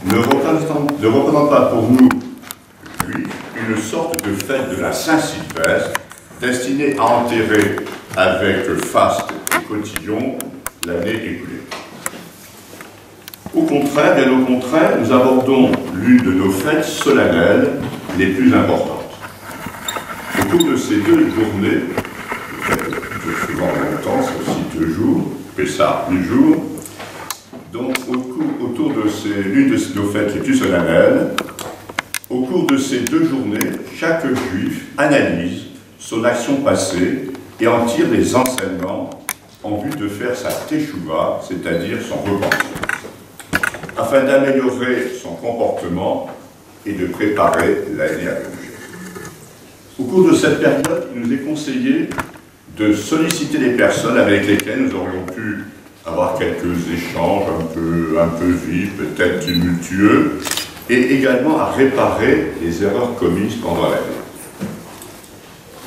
ne représente pas pour nous, lui, une sorte de fête de la Saint-Sylvestre, destinée à enterrer avec faste et cotillon l'année écoulée. Au contraire, bien au contraire, nous abordons l'une de nos fêtes solennelles les plus importantes. Au cours de ces 2 journées, souvent longtemps, c'est aussi 2 jours, Pessah, 8 jours, donc autour de l'une de nos fêtes les plus solennelles, au cours de ces 2 journées, chaque juif analyse son action passée et en tire les enseignements en vue de faire sa teshuva, c'est-à-dire son repentance, afin d'améliorer son comportement et de préparer l'année à venir. Au cours de cette période, il nous est conseillé de solliciter les personnes avec lesquelles nous aurions pu avoir quelques échanges un peu vifs, peut-être tumultueux, et également à réparer les erreurs commises pendant l'année.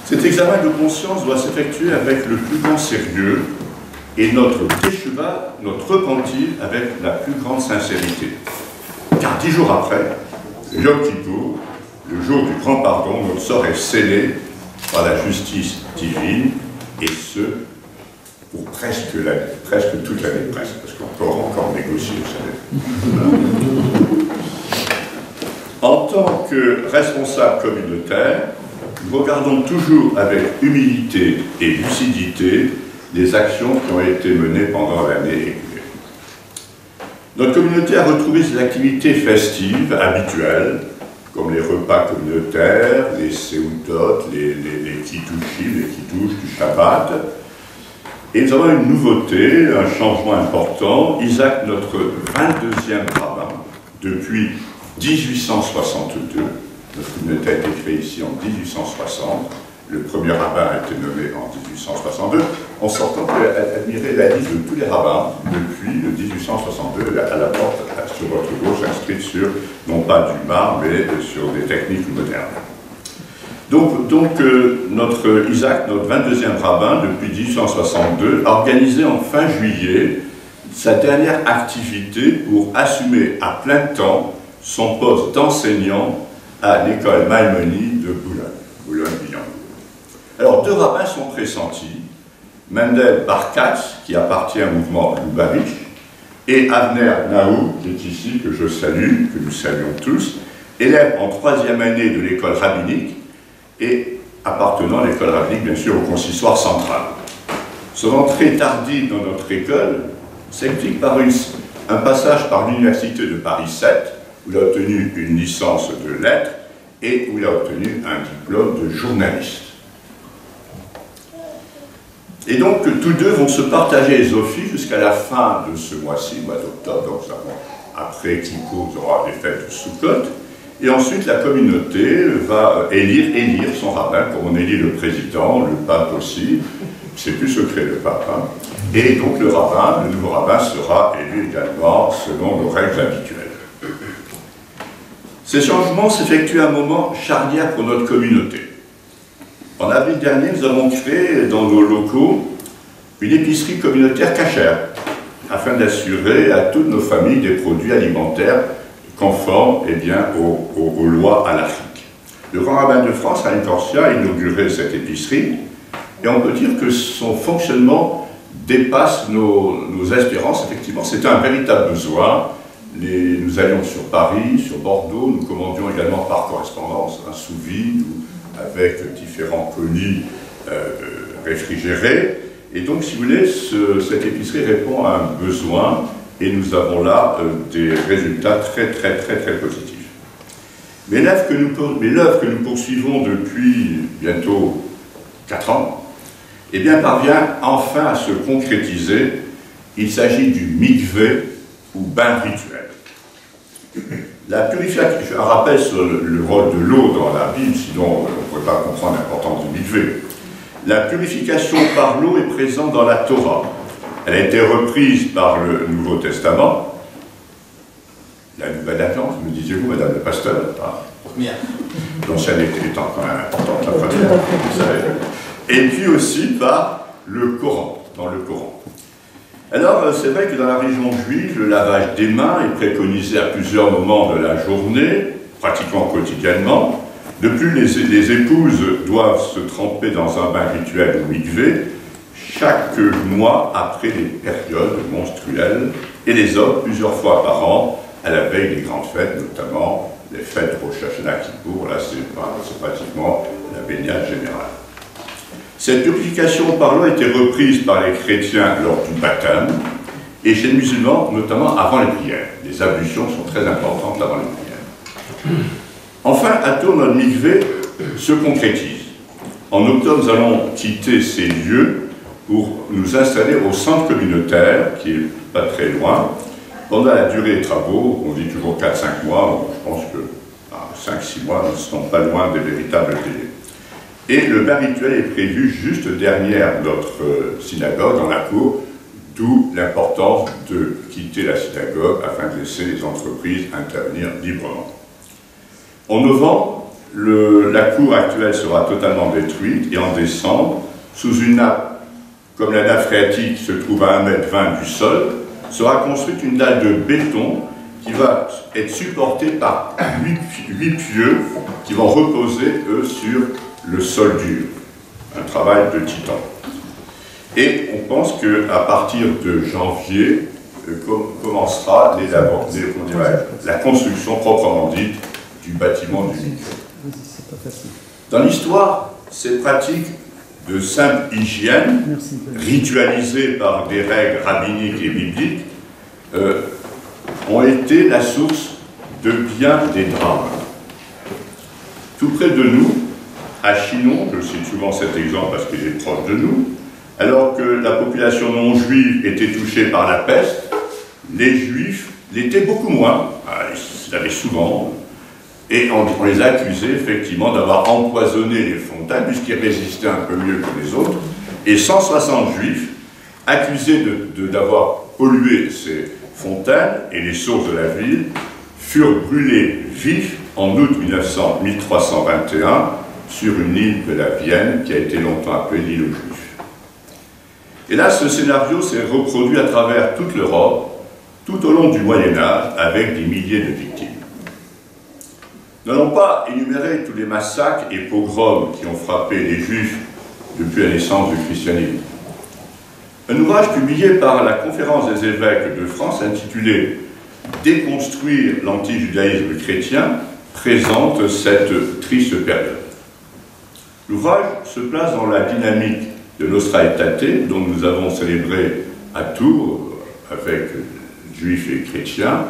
Cet examen de conscience doit s'effectuer avec le plus grand sérieux et notre teshuva, notre repentir avec la plus grande sincérité. Car 10 jours après, le Yom Kippour, le jour du grand pardon, notre sort est scellé par la justice divine, et ce, pour presque toute l'année, presque, parce qu'on peut encore négocier, vous savez. En tant que responsable communautaire, nous regardons toujours avec humilité et lucidité les actions qui ont été menées pendant l'année écoulée. Notre communauté a retrouvé ses activités festives habituelles, comme les repas communautaires, les seudot, les kiddushim, les kiddush du Shabbat. Et nous avons une nouveauté, un changement important. Isaac, notre 22e rabbin, depuis 1862, notre communauté a été créée ici en 1860, le premier rabbin a été nommé en 1862. En sortant, vous pouvez admirer la liste de tous les rabbins depuis 1862 à la porte sur votre gauche, inscrite sur, non pas du marbre, mais sur des techniques modernes. Donc notre Isaac, notre 22e rabbin, depuis 1862, a organisé en fin juillet sa dernière activité pour assumer à plein temps son poste d'enseignant à l'école Maïmonide de Boulogne-Billancourt. Alors, 2 rabbins sont pressentis, Mendel Barkatz, qui appartient au mouvement Lubavitch, et Avner Naou, qui est ici, que je salue, que nous saluons tous, élève en 3e année de l'école rabbinique et appartenant à l'école rabbinique, bien sûr, au consistoire central. Son entrée tardive dans notre école s'explique par un passage par l'université de Paris 7, où il a obtenu une licence de lettres et où il a obtenu un diplôme de journaliste. Et donc, tous 2 vont se partager les offices jusqu'à la fin de ce mois-ci, mois d'octobre, donc après Kippour, il y aura les fêtes de Sukkot, et ensuite la communauté va élire son rabbin, comme on élit le président, le pape aussi, c'est plus secret le pape, hein. Et donc le nouveau rabbin sera élu également selon nos règles habituelles. Ces changements s'effectuent à un moment charnière pour notre communauté. En avril dernier, nous avons créé dans nos locaux une épicerie communautaire cachère, afin d'assurer à toutes nos familles des produits alimentaires conformes aux lois halachiques. Le grand rabbin de France, Haïm Korsia, a inauguré cette épicerie, et on peut dire que son fonctionnement dépasse nos espérances. Effectivement, c'était un véritable besoin. Nous allions sur Paris, sur Bordeaux, nous commandions également par correspondance un sous-vide avec différents colis réfrigérés. Et donc, si vous voulez, cette épicerie répond à un besoin et nous avons là des résultats très positifs. Mais l'œuvre que nous poursuivons depuis bientôt 4 ans, eh bien, parvient enfin à se concrétiser. Il s'agit du mikvé, ou bain rituel. La purification, je rappelle sur le rôle de l'eau dans la Bible, sinon on ne pourrait pas comprendre l'importance du mikvé. La purification par l'eau est présente dans la Torah. Elle a été reprise par le Nouveau Testament. La Nouvelle Alliance, me disiez-vous, Madame le Pasteur, hein? L'ancienne étant quand même importante, la première, vous savez. Et puis aussi par le Coran, dans le Coran. Alors, c'est vrai que dans la région juive, le lavage des mains est préconisé à plusieurs moments de la journée, pratiquement quotidiennement. De plus, les épouses doivent se tremper dans un bain rituel ou mikvé chaque mois après les périodes menstruelles, et les hommes plusieurs fois par an, à la veille des grandes fêtes, notamment les fêtes Rosh Hashanah Kippour. Là, c'est pratiquement la baignade générale. Cette purification par l'eau a été reprise par les chrétiens lors du baptême, et chez les musulmans, notamment avant les prières. Les ablutions sont très importantes avant les prières. Enfin, à Tours, notre mikvé se concrétise. En octobre, nous allons quitter ces lieux pour nous installer au centre communautaire, qui est pas très loin. Pendant la durée des travaux, on dit toujours 4-5 mois, je pense que 5-6 mois, nous ne serons pas loin des véritables délais. Et le bain rituel est prévu juste derrière notre synagogue, dans la cour, d'où l'importance de quitter la synagogue afin de laisser les entreprises intervenir librement. En novembre, la cour actuelle sera totalement détruite, et en décembre, sous une nappe, comme la nappe phréatique se trouve à 1,20 m du sol, sera construite une dalle de béton qui va être supportée par 8 pieux qui vont reposer, eux, sur le sol dur. Un travail de titan. Et on pense qu'à partir de janvier, commencera la construction proprement dite du bâtiment du mikvé. Dans l'histoire, ces pratiques de simple hygiène, ritualisées par des règles rabbiniques et bibliques, ont été la source de bien des drames. Tout près de nous, à Chinon, je cite souvent cet exemple parce qu'il est proche de nous, alors que la population non juive était touchée par la peste, les juifs l'étaient beaucoup moins, ils l'avaient souvent, et on les a accusés effectivement d'avoir empoisonné les fontaines, puisqu'ils résistaient un peu mieux que les autres, et 160 juifs accusés d'avoir pollué ces fontaines et les sources de la ville furent brûlés vifs en août 1321 sur une île de la Vienne qui a été longtemps appelée l'île aux Juifs. Et là, ce scénario s'est reproduit à travers toute l'Europe, tout au long du Moyen-Âge, avec des milliers de victimes. Nous n'allons pas énumérer tous les massacres et pogroms qui ont frappé les Juifs depuis la naissance du christianisme. Un ouvrage publié par la Conférence des évêques de France intitulé « Déconstruire l'antijudaïsme chrétien » présente cette triste période. L'ouvrage se place dans la dynamique de Nostra Aetate, dont nous avons célébré à Tours, avec juifs et chrétiens,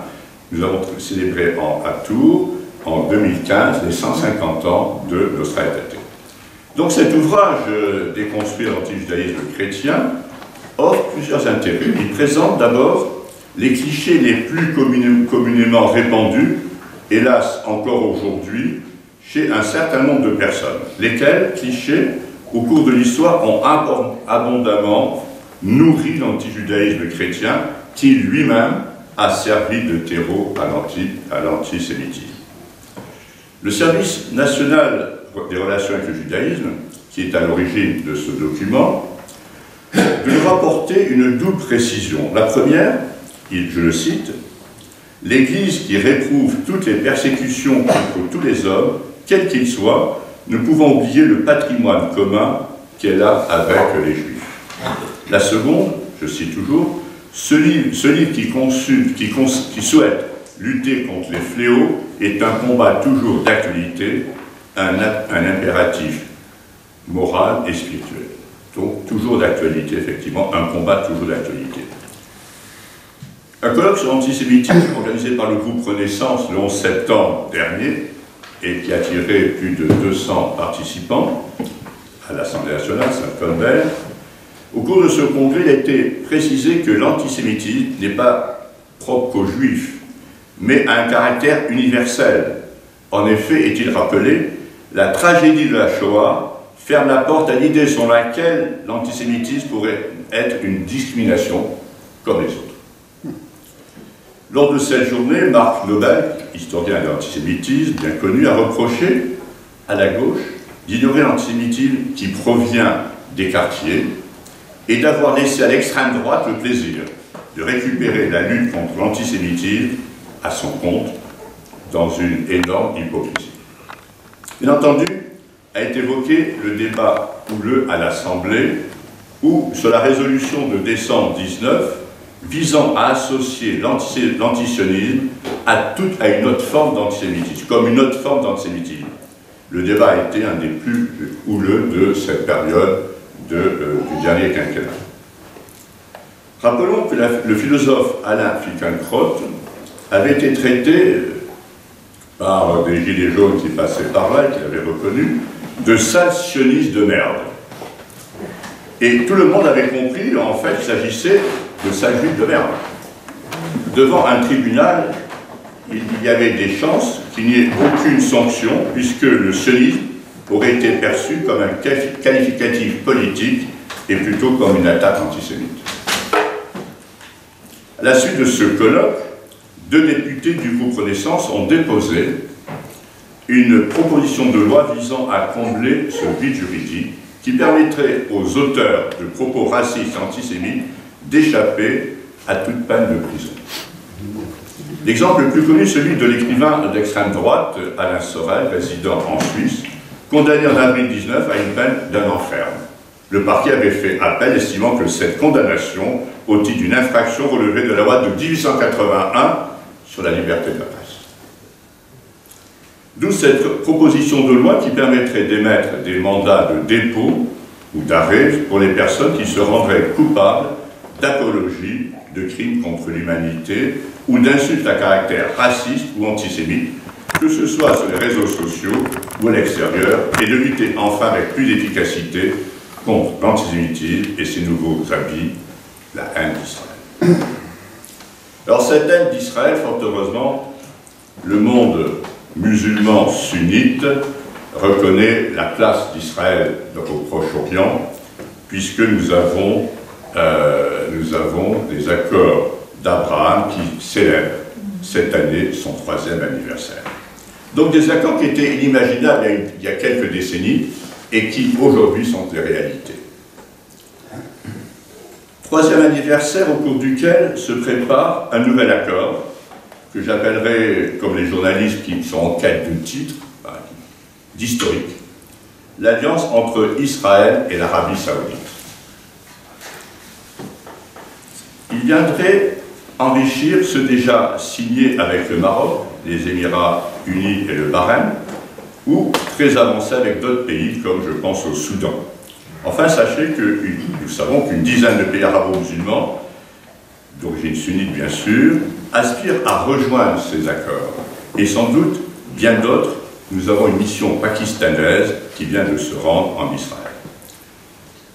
nous avons célébré à Tours, en 2015, les 150 ans de Nostra Aetate. Donc cet ouvrage, Déconstruire l'antijudaïsme chrétien, offre plusieurs intérêts. Il présente d'abord les clichés les plus communément répandus, hélas encore aujourd'hui, chez un certain nombre de personnes, lesquels clichés, au cours de l'histoire, ont abondamment nourri l'antijudaïsme chrétien, qui lui-même a servi de terreau à l'antisémitisme. Le Service national des relations avec le judaïsme, qui est à l'origine de ce document, devra rapporter une double précision. La première, je le cite, « L'Église qui réprouve toutes les persécutions contre tous les hommes, quels qu'ils soient, ne pouvant oublier le patrimoine commun qu'elle a avec les Juifs. » La seconde, je cite toujours, « Ce livre qui souhaite lutter contre les fléaux est un combat toujours d'actualité, un impératif moral et spirituel. » Donc, toujours d'actualité, effectivement, un combat toujours d'actualité. Un colloque sur l'antisémitisme organisé par le groupe Renaissance le 11 septembre dernier et qui a attiré plus de 200 participants à l'Assemblée nationale, Saint-Colbert. Au cours de ce congrès, il a été précisé que l'antisémitisme n'est pas propre aux Juifs, mais a un caractère universel. En effet, est-il rappelé, la tragédie de la Shoah ferme la porte à l'idée selon laquelle l'antisémitisme pourrait être une discrimination comme les autres. Lors de cette journée, Marc Nobel, historien de l'antisémitisme bien connu, a reproché à la gauche d'ignorer l'antisémitisme qui provient des quartiers et d'avoir laissé à l'extrême droite le plaisir de récupérer la lutte contre l'antisémitisme à son compte dans une énorme hypocrisie. Bien entendu, a été évoqué le débat houleux à l'Assemblée où, sur la résolution de décembre 19, visant à associer l'antisionisme à une autre forme d'antisémitisme, comme une autre forme d'antisémitisme. Le débat a été un des plus houleux de cette période du dernier quinquennat. Rappelons que le philosophe Alain Finkielkraut avait été traité par des gilets jaunes qui passaient par là et qui l'avaient reconnu, de sale sioniste de merde. Et tout le monde avait compris, en fait, qu'il s'agissait de sale juif de merde. Devant un tribunal, il y avait des chances qu'il n'y ait aucune sanction, puisque le sionisme aurait été perçu comme un qualificatif politique et plutôt comme une attaque antisémite. À la suite de ce colloque, 2 députés du groupe Renaissance ont déposé une proposition de loi visant à combler ce vide juridique qui permettrait aux auteurs de propos racistes et antisémites d'échapper à toute peine de prison. L'exemple le plus connu est celui de l'écrivain d'extrême droite, Alain Sorel, résident en Suisse, condamné en avril 19 à une peine d'1 an ferme. Le parquet avait fait appel, estimant que cette condamnation, au titre d'une infraction, relevait de la loi de 1881 sur la liberté de la presse. D'où cette proposition de loi qui permettrait d'émettre des mandats de dépôt ou d'arrêt pour les personnes qui se rendraient coupables d'apologie de crimes contre l'humanité ou d'insultes à caractère raciste ou antisémite, que ce soit sur les réseaux sociaux ou à l'extérieur, et de lutter enfin avec plus d'efficacité contre l'antisémitisme et ses nouveaux habits, la haine d'Israël. Alors cette haine d'Israël, fort heureusement, le monde musulman sunnite reconnaît la place d'Israël au Proche-Orient, puisque nous avons des accords d'Abraham qui célèbrent cette année son 3e anniversaire. Donc des accords qui étaient inimaginables il y a quelques décennies et qui aujourd'hui sont des réalités. 3e anniversaire au cours duquel se prépare un nouvel accord que j'appellerai, comme les journalistes qui sont en quête de titre, d'historique, l'alliance entre Israël et l'Arabie saoudite. Il viendrait enrichir ce déjà signé avec le Maroc, les Émirats unis et le Bahreïn, ou très avancé avec d'autres pays, comme je pense au Soudan. Enfin, sachez que nous savons qu'une dizaine de pays arabo-musulmans, d'origine sunnite bien sûr, aspirent à rejoindre ces accords. Et sans doute, bien d'autres, nous avons une mission pakistanaise qui vient de se rendre en Israël.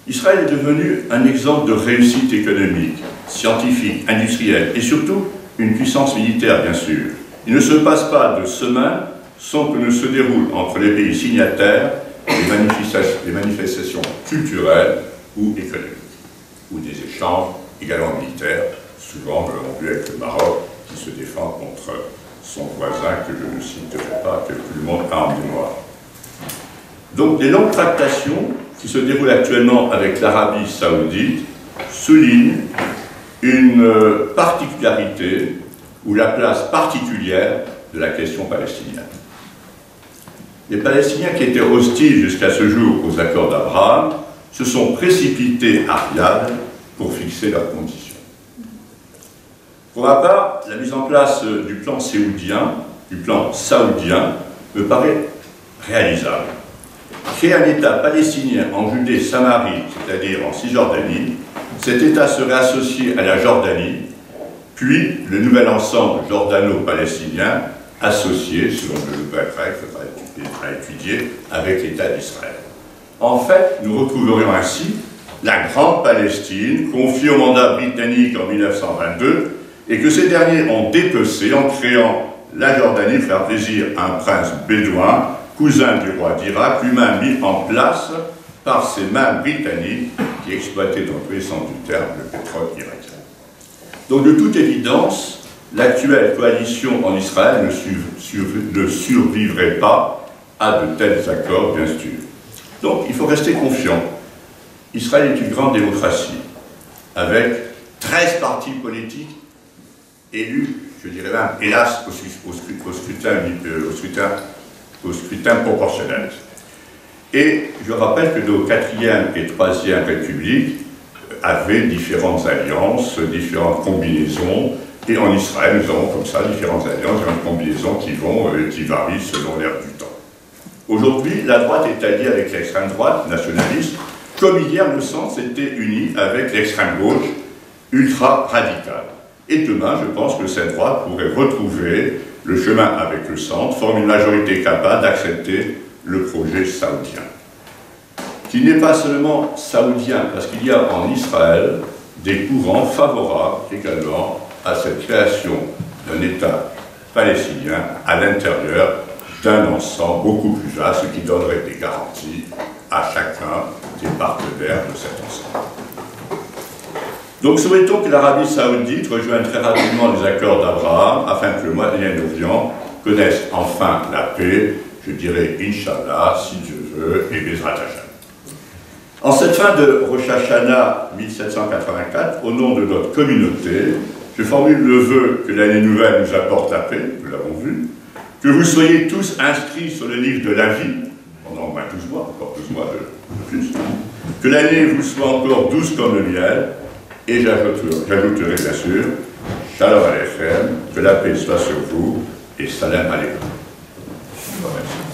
Israël est devenu un exemple de réussite économique, scientifique, industrielle et surtout une puissance militaire, bien sûr. Il ne se passe pas de semaine sans que ne se déroulent entre les pays signataires des manifestations culturelles ou économiques, ou des échanges également militaires. Souvent, nous l'avons vu avec le Maroc, qui se défend contre son voisin, que je ne citerai pas, que tout le monde a en mémoire. Donc, les longues tractations qui se déroulent actuellement avec l'Arabie saoudite soulignent une particularité ou la place particulière de la question palestinienne. Les Palestiniens qui étaient hostiles jusqu'à ce jour aux accords d'Abraham se sont précipités à Riyad pour fixer leurs conditions. Pour ma part, la mise en place du plan saoudien me paraît réalisable. Créer un État palestinien en Judée-Samarie, c'est-à-dire en Cisjordanie, cet État serait associé à la Jordanie, puis le nouvel ensemble jordano-palestinien associé, selon de nouvelles règles, il faudra étudier, avec l'État d'Israël. En fait, nous retrouverions ainsi la Grande Palestine, confiée au mandat britannique en 1922, et que ces derniers ont dépecé en créant la Jordanie pour faire plaisir à un prince bédouin, cousin du roi d'Irak, lui-même mis en place par ces mêmes Britanniques qui exploitaient dans tous les sens du terme le pétrole irakien. Donc de toute évidence, l'actuelle coalition en Israël ne survivrait pas à de tels accords, bien sûr. Donc il faut rester confiant. Israël est une grande démocratie, avec 13 partis politiques élus, je dirais même, hélas, au scrutin proportionnel. Et je rappelle que nos 4e et 3e républiques avaient différentes alliances, différentes combinaisons, et en Israël, nous avons comme ça différentes alliances, différentes combinaisons qui varient selon l'ère du temps. Aujourd'hui, la droite est alliée avec l'extrême droite nationaliste, comme hier le centre s'était uni avec l'extrême gauche ultra-radicale. Et demain, je pense que cette droite pourrait retrouver le chemin avec le centre, former une majorité capable d'accepter le projet saoudien. Qui n'est pas seulement saoudien, parce qu'il y a en Israël des courants favorables également à cette création d'un État palestinien à l'intérieur d'un ensemble beaucoup plus vaste, ce qui donnerait des garanties à chacun des partenaires de cet ensemble. Donc souhaitons que l'Arabie saoudite rejoigne très rapidement les accords d'Abraham afin que le Moyen-Orient connaisse enfin la paix, je dirais Inch'Allah, si Dieu veut, et Bezrat Hashem. En cette fin de Rosh Hashanah 1784, au nom de notre communauté, je formule le vœu que l'année nouvelle nous apporte la paix, nous l'avons vu, que vous soyez tous inscrits sur le livre de la vie, pendant au moins 12 mois, encore 12 mois de plus, que l'année vous soit encore douce comme le miel, et j'ajouterai bien sûr, Shalom Aleichem, que la paix soit sur vous, et Salam Aleichem. Je vous remercie.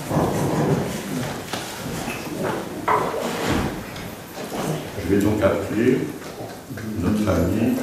Je vais donc appeler notre ami